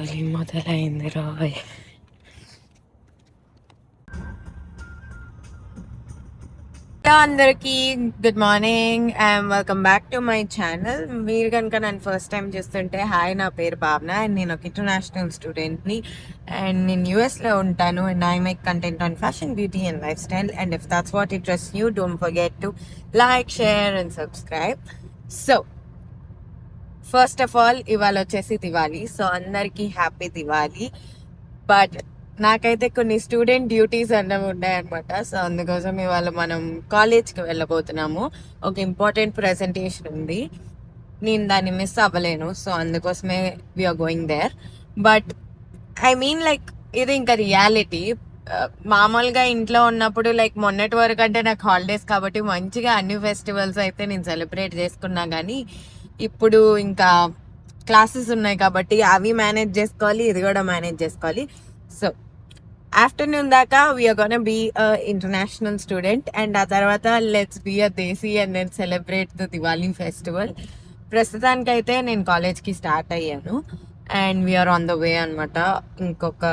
చలి మొదలైంది రాయ్. హలో అందరికీ, good morning and welcome back to my channel. మీరు కనుక నన్ను ఫస్ట్ టైం చూస్తుంటే, హాయ్, నా పేరు భావన అండ్ నేను ఒక ఇంటర్నేషనల్ స్టూడెంట్ని అండ్ నేను యూఎస్లో ఉంటాను and I make content on fashion, beauty and life style. And if that's what interest you, don't forget to like, share and subscribe. So first of all, ఇవాళ వచ్చేసి దివాళీ. సో అందరికీ happy Diwali. But నాకైతే కొన్ని student duties అన్నవి ఉన్నాయన్నమాట. So అందుకోసం ఇవాళ మనం కాలేజ్కి వెళ్ళబోతున్నాము. ఒక ఇంపార్టెంట్ ప్రెజెంటేషన్ ఉంది, నేను దాన్ని మిస్ అవ్వలేను. సో అందుకోసమే we're going there. But I mean like ఇది ఇంకా రియాలిటీ. మామూలుగా ఇంట్లో ఉన్నప్పుడు లైక్ మొన్నటి వరకు అంటే నాకు హాలిడేస్ కాబట్టి మంచిగా అన్ని ఫెస్టివల్స్ అయితే నేను సెలబ్రేట్ చేసుకున్నా, కానీ ఇప్పుడు ఇంకా క్లాసెస్ ఉన్నాయి కాబట్టి అవి మేనేజ్ చేసుకోవాలి, ఇది కూడా మేనేజ్ చేసుకోవాలి. సో ఆఫ్టర్నూన్ దాకా we're gonna be international student and ఆ తర్వాత let's be a desi and then celebrate the Diwali festival. ప్రస్తుతానికైతే నేను కాలేజ్కి స్టార్ట్ అయ్యాను and we're on the way అనమాట. ఇంకొక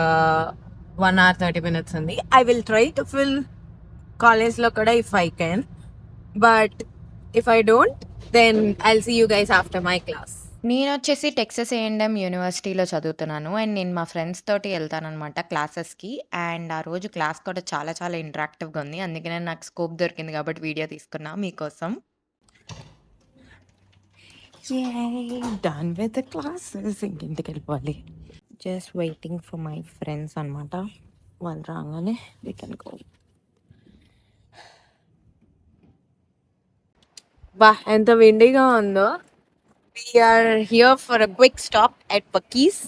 1 hour 30 minutes ఉంది. I will try to fill కాలేజ్లో కూడా if I can, but if I don't then I'll see you guys after my class. నేను వచ్చేసి టెక్సస్ A&M యూనివర్సిటీలో చదువుతున్నాను అండ్ నేను మా ఫ్రెండ్స్ తోటి వెళ్తానన్నమాట క్లాసెస్‌కి. అండ్ ఆ రోజు క్లాస్ కూడా చాలా చాలా ఇంటరాక్టివ్‌గా ఉంది. అందుకనే నాకు స్కోప్ దొరికింది కాబట్టి వీడియో తీసుకున్నా మీకోసం. డన్ విత్ ద క్లాసెస్, ఇంటికి వెళ్ళిపోవాలి. Just waiting for my friends అనమాట. వాళ్ళు రాగానే వి కెన్ గో. బా, ఎంత విండిగా ఉందో. We're here for a quick stop at Buc-ee's.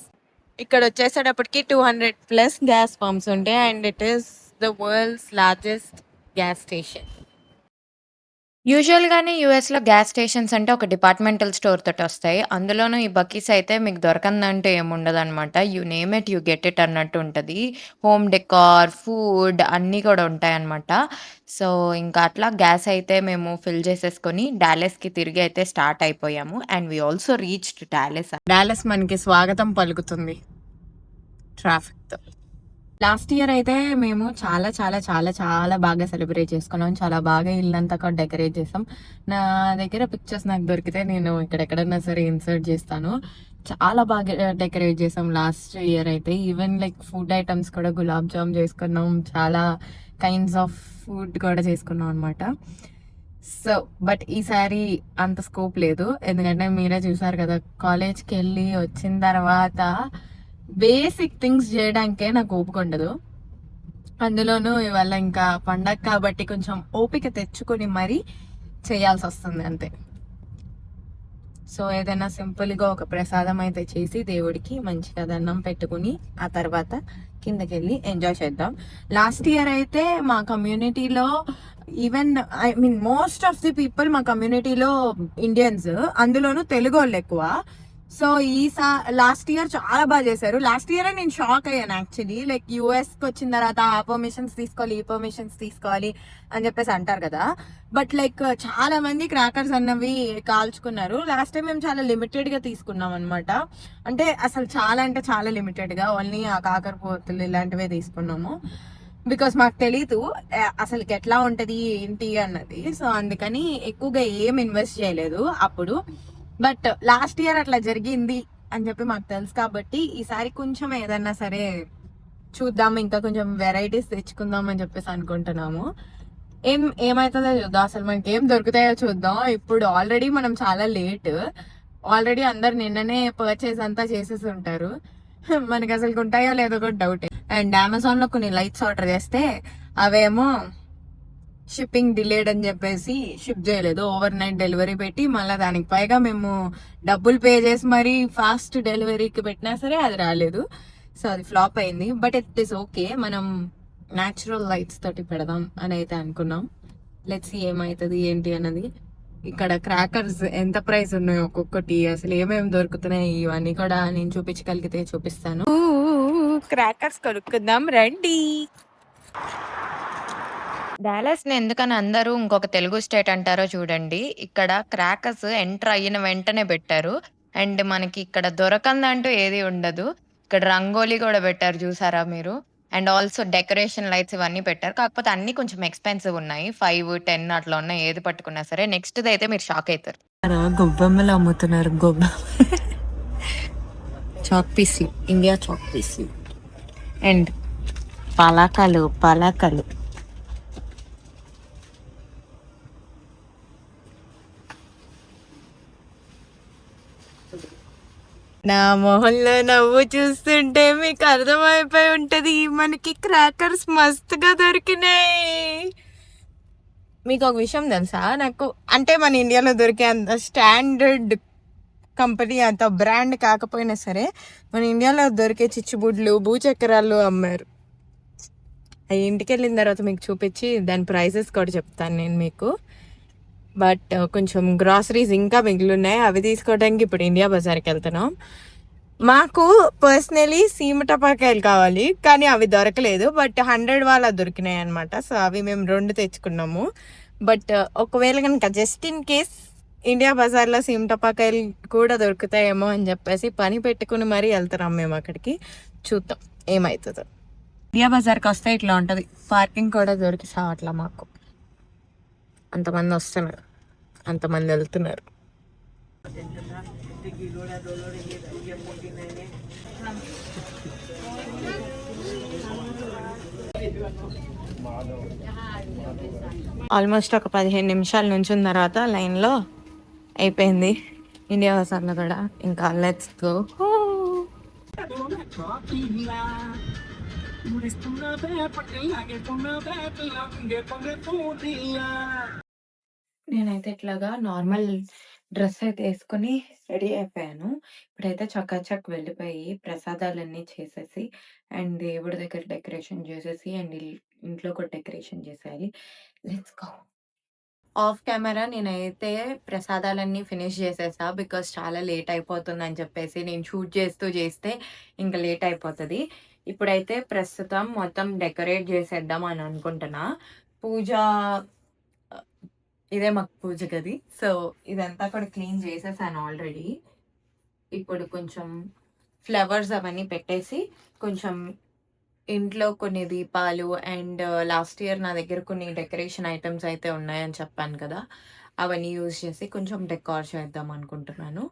ఇక్కడ వచ్చేసేటప్పటికి 200+ గ్యాస్ పంప్స్ ఉంటాయి and it is the world's largest gas station. యూజువల్‌గానే యూఎస్‌లో గ్యాస్ స్టేషన్స్ అంటే ఒక డిపార్ట్మెంటల్ స్టోర్ తోటొస్తాయి. అందులోనూ ఈ బకీస్ అయితే మీకు దొరకందంటూ ఏముండదనమాట. You name it, you get it అన్నట్టు ఉంటది. హోమ్ డెకార్, ఫుడ్ అన్నీ కూడా ఉంటాయన్నమాట. సో, ఇంకా అట్లా గ్యాస్ అయితే మేము ఫిల్ చేసేసుకొని డాలస్‌కి తిరిగి అయితే స్టార్ట్ అయిపోయాము. And we also reached Dallas. Dallas మనకి స్వాగతం పలుకుతుంది ట్రాఫిక్తో. లాస్ట్ ఇయర్ అయితే మేము చాలా చాలా చాలా చాలా బాగా సెలబ్రేట్ చేసుకున్నాం. చాలా బాగా ఇల్లంతా కూడా డెకరేట్ చేసాం. నా దగ్గర పిక్చర్స్ నాకు దొరికితే నేను ఎక్కడన్నా సరే ఇన్సర్ట్ చేస్తాను. చాలా బాగా డెకరేట్ చేసాం లాస్ట్ ఇయర్ అయితే. ఈవెన్ లైక్ ఫుడ్ ఐటమ్స్ కూడా గులాబ్ జామ్ చేసుకున్నాం, చాలా కైండ్స్ ఆఫ్ ఫుడ్ కూడా చేసుకున్నాం అనమాట. సో బట్ ఈసారి అంత స్కోప్ లేదు, ఎందుకంటే మీరే చూసారు కదా, కాలేజ్కి వెళ్ళి వచ్చిన తర్వాత బేసిక్ థింగ్స్ చేయడానికే నాకు ఓపిక ఉండదు. అందులోనూ ఇవాళ ఇంకా పండగ కాబట్టి కొంచెం ఓపిక తెచ్చుకొని మరీ చేయాల్సి వస్తుంది అంతే. సో ఏదైనా సింపుల్గా ఒక ప్రసాదం అయితే చేసి దేవుడికి మంచిగా దండం పెట్టుకుని ఆ తర్వాత కిందకి వెళ్ళి ఎంజాయ్ చేద్దాం. లాస్ట్ ఇయర్ అయితే మా కమ్యూనిటీలో even I mean most of the people మా కమ్యూనిటీలో ఇండియన్స్, అందులోనూ తెలుగు వాళ్ళు ఎక్కువ. సో లాస్ట్ ఇయర్ చాలా బాగా చేశారు. లాస్ట్ ఇయర్ నేను షాక్ అయ్యాను యాక్చువల్లీ. లైక్ యూఎస్కి వచ్చిన తర్వాత ఆ పర్మిషన్స్ తీసుకోవాలి, ఈ పర్మిషన్స్ తీసుకోవాలి అని చెప్పేసి అంటారు కదా. బట్ లైక్ చాలా మంది క్రాకర్స్ అన్నవి కాల్చుకున్నారు. లాస్ట్ టైం మేము చాలా లిమిటెడ్గా తీసుకున్నాం అనమాట. అంటే అసలు చాలా అంటే చాలా లిమిటెడ్గా ఓన్లీ ఆ కాకరపోతులు ఇలాంటివే తీసుకున్నాము. బికాస్ మాకు తెలీదు అసలుకి ఎట్లా ఉంటుంది ఏంటి అన్నది. సో అందుకని ఎక్కువగా ఏం ఇన్వెస్ట్ చేయలేదు అప్పుడు. బట్ లాస్ట్ ఇయర్ అట్లా జరిగింది అని చెప్పి మాకు తెలుసు కాబట్టి ఈసారి కొంచెం ఏదన్నా సరే చూద్దాం, ఇంకా కొంచెం వెరైటీస్ తెచ్చుకుందాం అని చెప్పేసి అనుకుంటున్నాము. ఏమవుతుందో చూద్దాం, అసలు మనకి ఏం దొరుకుతాయో చూద్దాం. ఇప్పుడు ఆల్రెడీ మనం చాలా లేట్, ఆల్రెడీ అందరు నిన్ననే పర్చేస్ అంతా చేసేసి ఉంటారు. మనకి అసలు ఉంటాయో లేదో కూడా డౌట్. అండ్ అమెజాన్ లో కొన్ని లైట్స్ ఆర్డర్ చేస్తే అవేమో షిప్పింగ్ డిలేడ్ అని చెప్పేసి షిప్ చేయలేదు. ఓవర్ నైట్ డెలివరీ పెట్టి మళ్ళీ దానికి పైగా మేము డబ్బులు పే చేసి మరీ ఫాస్ట్ డెలివరీకి పెట్టినా సరే అది రాలేదు. సో అది ఫ్లాప్ అయింది. బట్ ఇట్ ఈస్ ఓకే, మనం న్యాచురల్ లైట్స్ తోటి పెడదాం అని అయితే అనుకున్నాం. లెట్స్ సీ ఏమవుతుంది ఏంటి అన్నది. ఇక్కడ క్రాకర్స్ ఎంత ప్రైస్ ఉన్నాయో ఒక్కొక్కటి, అసలు ఏమేమి దొరుకుతున్నాయి ఇవన్నీ కూడా నేను చూపించగలిగితే చూపిస్తాను. క్రాకర్స్ కొనుక్కుందాం రండి. డాలస్‌ని ఎందుకని అందరూ ఇంకొక తెలుగు స్టేట్ అంటారో చూడండి. ఇక్కడ క్రాకర్స్ ఎంటర్ అయిన వెంటనే పెట్టారు. అండ్ మనకి ఇక్కడ దొరకందంటూ ఏది ఉండదు. ఇక్కడ రంగోలీ కూడా పెట్టారు చూసారా మీరు. అండ్ ఆల్సో డెకరేషన్ లైట్స్ ఇవన్నీ పెట్టారు. కాకపోతే అన్నీ కొంచెం ఎక్స్‌పెన్సివ్ ఉన్నాయి. 5, 10 అట్లా ఉన్నాయి. ఏది పట్టుకున్నా సరే. నెక్స్ట్‌దయితే మీరు షాక్ అయితారు. గొబ్బెమ్మలు అమ్ముతున్నారు. చాక్ పీస్లు, ఇండియా చాక్ పీస్లు అండ్ పలకలు. నా మొహంలో నవ్వు చూస్తుంటే మీకు అర్థమైపోయి ఉంటది, మనకి క్రాకర్స్ మస్తుగా దొరికినాయి. మీకు ఒక విషయం తెలుసా, నాకు అంటే మన ఇండియాలో దొరికే అంత స్టాండర్డ్ కంపెనీ, అంత బ్రాండ్ కాకపోయినా సరే మన ఇండియాలో దొరికే చిచ్చుబుడ్లు, భూచక్రాలు అమ్మారు. అవి ఇంటికి వెళ్ళిన తర్వాత మీకు చూపించి దాని ప్రైజెస్ కూడా చెప్తాను నేను మీకు. బట్ కొంచెం గ్రాసరీస్ ఇంకా మిగిలిన్నాయి, అవి తీసుకోవడానికి ఇప్పుడు ఇండియా బజార్కి వెళ్తున్నాం. మాకు పర్సనలీ సీమ టపాకాయలు కావాలి, కానీ అవి దొరకలేదు. బట్ 100 వాళ్ళ దొరికినాయి అనమాట. సో అవి మేము 2 తెచ్చుకున్నాము. బట్ ఒకవేళ కనుక జస్ట్ ఇన్ కేస్ ఇండియా బజార్లో సీమ టపాకాయలు కూడా దొరుకుతాయేమో అని చెప్పేసి పని పెట్టుకుని మరీ వెళ్తున్నాం మేము అక్కడికి. చూద్దాం ఏమవుతుందో. ఇండియా బజార్కి వస్తే ఇట్లా ఉంటుంది, పార్కింగ్ కూడా దొరికి సావట్లా మాకు. అంతమంది వస్తున్నారు, అంతమంది వెళ్తున్నారు. ఆల్మోస్ట్ ఒక 15 నిమిషాల నుంచి ఉన్న తర్వాత లైన్లో అయిపోయింది ఇండియా బజార్లో కూడా. ఇంకా లెట్స్ గో. నేనైతే ఇట్లాగా నార్మల్ డ్రెస్ అయితే వేసుకొని రెడీ అయిపోయాను. ఇప్పుడైతే చకాచక్ వెళ్ళిపోయి ప్రసాదాలన్నీ చేసేసి అండ్ దేవుడి దగ్గర డెకరేషన్ చేసేసి అండ్ ఇంట్లో కూడా డెకరేషన్ చేసేయాలి. Let's go. ఆఫ్ కెమెరా నేనైతే ప్రసాదాలన్నీ ఫినిష్ చేసేసా, బికాస్ చాలా లేట్ అయిపోతుంది అని చెప్పేసి. నేను షూట్ చేస్తే ఇంకా లేట్ అయిపోతుంది. ఇప్పుడైతే ప్రస్తుతం మొత్తం డెకరేట్ చేసేద్దాం అని అనుకుంటున్నా. పూజ ఇదే మాకు పూజ గది. సో ఇదంతా కూడా క్లీన్ చేసేసాను ఆల్రెడీ. ఇప్పుడు కొంచెం ఫ్లవర్స్ అవన్నీ పెట్టేసి కొంచెం ఇంట్లో కొన్ని దీపాలు అండ్ లాస్ట్ ఇయర్ నా దగ్గర కొన్ని డెకరేషన్ ఐటమ్స్ అయితే ఉన్నాయని చెప్పాను కదా, అవన్నీ యూజ్ చేసి కొంచెం డెకార్ చేద్దాం అనుకుంటున్నాను.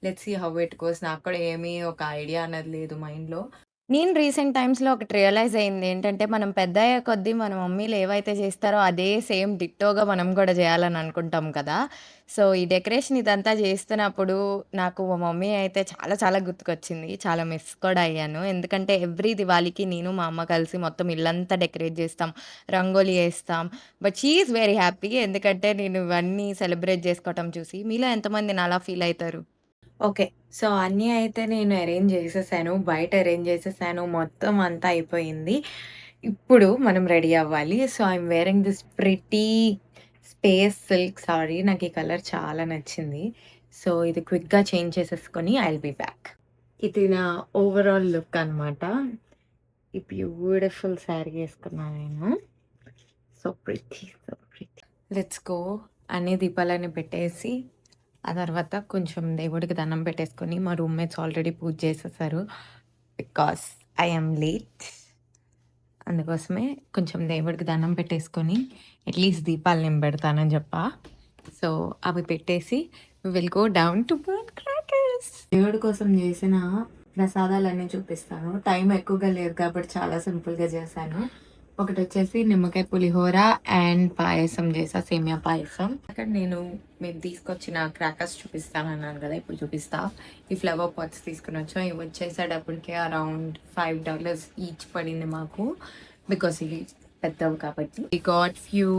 Let's see how it goes. నాకు కూడా ఏమీ ఒక ఐడియా అనేది లేదు మైండ్లో. నేను రీసెంట్ టైమ్స్‌లో ఒకటి రియలైజ్ అయింది ఏంటంటే, మనం పెద్దయ్యే కొద్దీ మన మమ్మీలు ఏవైతే చేస్తారో అదే సేమ్ డిట్టోగా మనం కూడా చేయాలని అనుకుంటాం కదా! సో, ఈ డెకరేషన్ ఇదంతా చేస్తున్నప్పుడు నాకు మా మమ్మీ అయితే చాలా చాలా గుర్తుకొచ్చింది. చాలా మిస్ కూడా అయ్యాను. ఎందుకంటే ఎవ్రీ దివాళీకి నేను, మా అమ్మ కలిసి మొత్తం ఇల్లంతా డెకరేట్ చేస్తాం. రంగోలి ఏస్తాం. But she is very happy. ఎందుకంటే నేను ఇవన్నీ సెలబ్రేట్ చేసుకోవటం చూసి. మీలో ఎంతమంది నాలా ఫీల్ అయితారు? ఓకే. సో అన్నీ అయితే నేను అరేంజ్ చేసేసాను. బయట అరేంజ్ చేసేసాను. మొత్తం అంతా అయిపోయింది. ఇప్పుడు మనం రెడీ అవ్వాలి. So I'm wearing this pretty space silk sorry. నాకు ఈ కలర్ చాలా నచ్చింది. సో ఇది క్విక్‌గా చేంజ్ చేసేసుకొని ఐ విల్ బి బ్యాక్. ఇది నా ఓవరాల్ లుక్ అనమాట. ఈ బ్యూటిఫుల్ శారీ వేసుకున్నా నేను. So pretty. Let's go. అన్ని దీపాలన్నీ పెట్టేసి ఆ తర్వాత కొంచెం దేవుడికి దండం పెట్టేసుకొని, మా రూమ్మేట్స్ ఆల్రెడీ పూజ చేసేసారు బికాస్ ఐ యామ్ లేట్. అందుకోసమే కొంచెం దేవుడికి దండం పెట్టేసుకొని అట్లీస్ట్ దీపాలు నేను పెడతానని చెప్పా. సో అవి పెట్టేసి will go down to burn crackers. దేవుడి కోసం చేసిన ప్రసాదాలన్నీ చూపిస్తాను. టైం ఎక్కువగా లేదు కాబట్టి చాలా సింపుల్గా చేశాను. ఒకటి వచ్చేసి నిమ్మకాయ పులిహోర అండ్ పాయసం చేసా, సేమియా పాయసం. అక్కడ నేను మేము తీసుకొచ్చిన క్రాకర్స్ చూపిస్తాను అన్నాను కదా, ఇప్పుడు చూపిస్తా. ఈ ఫ్లవర్ పాట్స్ తీసుకుని వచ్చాం. ఇవి వచ్చేసేటప్పటికే అరౌండ్ $5 ఈచ్ పడింది మాకు, బికాస్ ఇవి పెద్దవి కాబట్టి. ఈ గాట్ ఫ్యూ,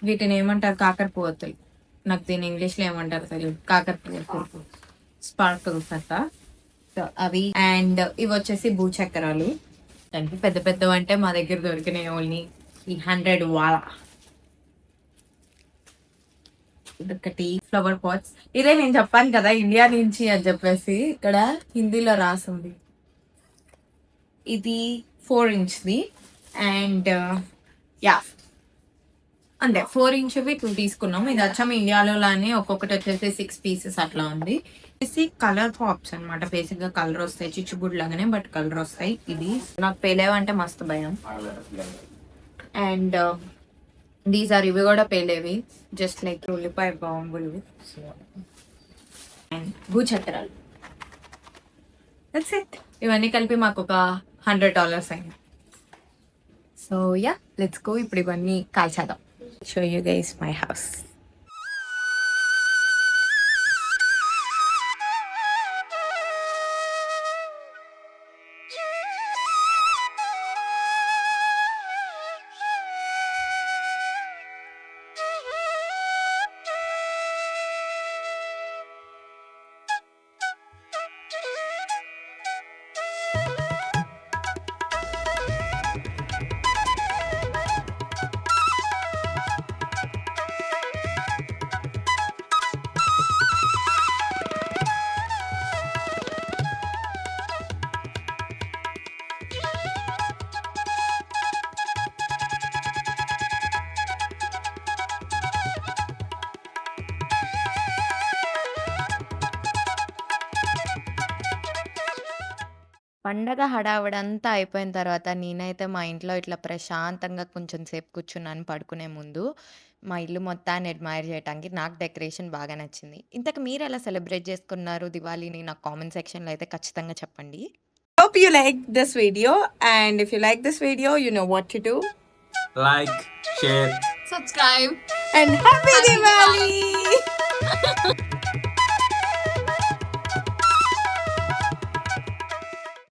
వీటిని ఏమంటారు, కాకరపువ్వొత్తులు. నాకు దీని ఇంగ్లీష్లో ఏమంటారు తెలియదు. కాకరపువ్వొత్తులు, స్పార్కిల్స్ అట్ట. సో అవి. అండ్ ఇవి వచ్చేసి భూచక్రాలు. దానికి పెద్ద పెద్దవి అంటే మా దగ్గర దొరికినాయి ఓన్లీ ఈ 100 వాళ్ళ. ఇదొకటి ఫ్లవర్ పాట్స్. ఇదే నేను చెప్పాను కదా ఇండియా నుంచి అని చెప్పేసి, ఇక్కడ హిందీలో రాసింది. ఇది 4 ఇంచ్ది అండ్ యా అంతే 4 ఇంచ్వి 2 తీసుకున్నాం. ఇది వచ్చాము ఇండియాలో లానే ఒక్కొక్కటి వచ్చేసి 6 పీసెస్ అట్లా ఉంది. కలర్ పాప్స్ అన్నమాట. బేసిక్ గా కలర్ వస్తాయి, చిచ్చుబుడ్ లాగానే, బట్ కలర్ వస్తాయి. ఇది నాకు పేలేవంటే మస్తు భయం. అండ్ దీస్ ఆర్ ఇవి కూడా పేలేవి, జస్ట్ లైక్ ఉల్లిపాయ బాంబులు అండ్ భూచక్రాలు. That's it. ఇవన్నీ కలిపి మాకు ఒక $100 అయింది. So yeah, let's go. ఇప్పుడు ఇవన్నీ కాల్చేద్దాం. Show you guys my house. పండగ హడావిడంతా అయిపోయిన తర్వాత నేనైతే మా ఇంట్లో ఇట్లా ప్రశాంతంగా కొంచెం సేపు కూర్చున్నాను పడుకునే ముందు. మా ఇల్లు మొత్తాన్ని అడ్మైర్ చేయటానికి. నాకు డెకరేషన్ బాగా నచ్చింది. ఇంతకు మీరెలా సెలబ్రేట్ చేసుకున్నారు దివాళీని? నాకు కామెంట్ సెక్షన్‌లో అయితే ఖచ్చితంగా చెప్పండి. Hope you like this video, and if you like this video, you know what to do. Like, share. Subscribe and happy Diwali!